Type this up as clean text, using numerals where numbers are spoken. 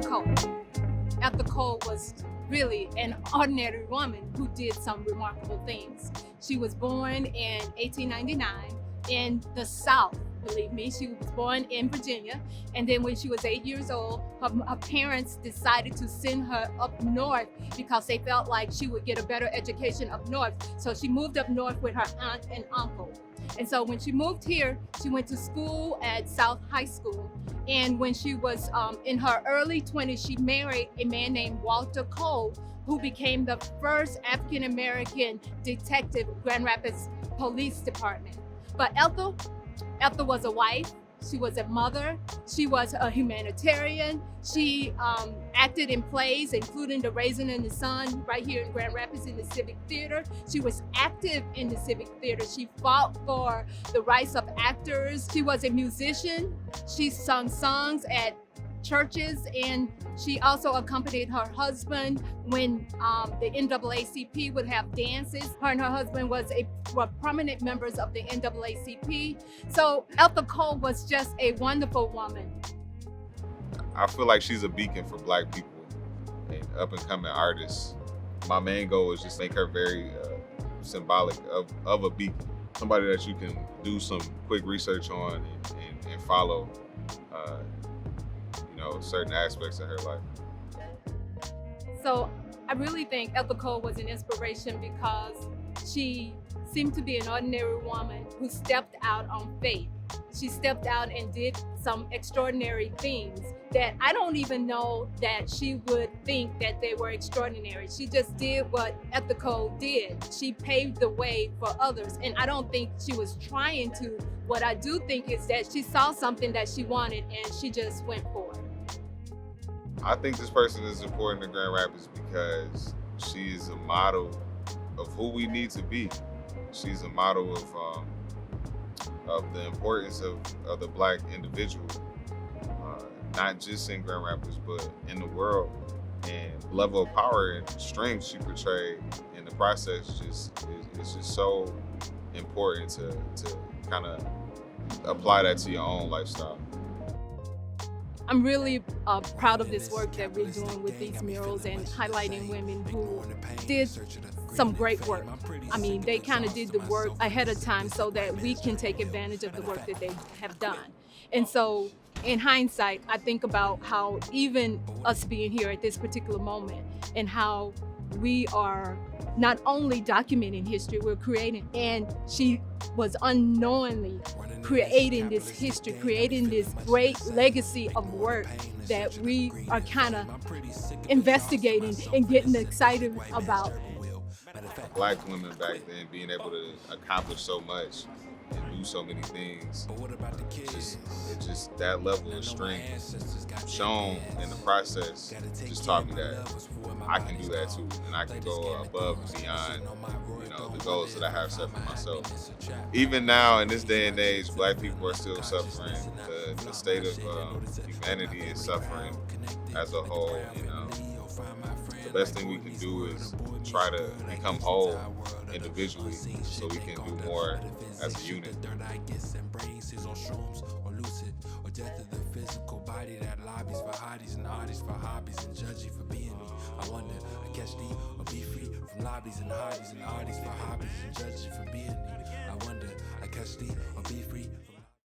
Coe. Ethel Coe was really an ordinary woman who did some remarkable things. She was born in 1899 in the South, believe me. She was born in Virginia, and then when she was 8 years old, her parents decided to send her up north because they felt like she would get a better education up north. So she moved up north with her aunt and uncle. And so when she moved here, she went to school at South High School. And when she was in her early 20s, she married a man named Walter Cole, who became the first African-American detective in Grand Rapids Police Department. But Ethel was a wife, she was a mother, she was a humanitarian. She acted in plays, including The Raisin in the Sun, right here in Grand Rapids in the Civic Theater. She was active in the Civic Theater. She fought for the rights of actors. She was a musician. She sung songs at churches, and she also accompanied her husband when the NAACP would have dances. Her and her husband were prominent members of the NAACP. So Ethel Coe was just a wonderful woman. I feel like she's a beacon for Black people and up and coming artists. My main goal is just make her very symbolic of a beacon, somebody that you can do some quick research on and follow certain aspects of her life. So I really think Ethel Coe was an inspiration because she seemed to be an ordinary woman who stepped out on faith. She stepped out and did some extraordinary things that I don't even know that she would think that they were extraordinary. She just did what Ethel Coe did. She paved the way for others, and I don't think she was trying to. What I do think is that she saw something that she wanted and she just went for it. I think this person is important to Grand Rapids because she is a model of who we need to be. She's a model of the importance of the Black individual, not just in Grand Rapids, but in the world. And the level of power and strength she portrayed in the process is just so important to kind of apply that to your own lifestyle. I'm really proud of this work that we're doing with these murals and highlighting women who did some great work. I mean, they kind of did the work ahead of time so that we can take advantage of the work that they have done. And so in hindsight, I think about how even us being here at this particular moment and how we are not only documenting history, we're creating, and she was unknowingly creating this history, creating this great legacy of work that we are kind of investigating and getting excited about. Black women back then being able to accomplish so much and do so many things, just that level of strength shown in the process just taught me that I can do that too, and I can go above and beyond, the goals that I have set for myself. Even now, in this day and age, Black people are still suffering. The state of humanity is suffering as a whole. The best thing we can do is try to become whole individually so we can do more as a unit. Death of the physical body that lobbies for hotties and artists for hobbies and judgy for being me. I wonder, I catch thee or be free from lobbies and hotties and artists for hobbies and judgy for being me.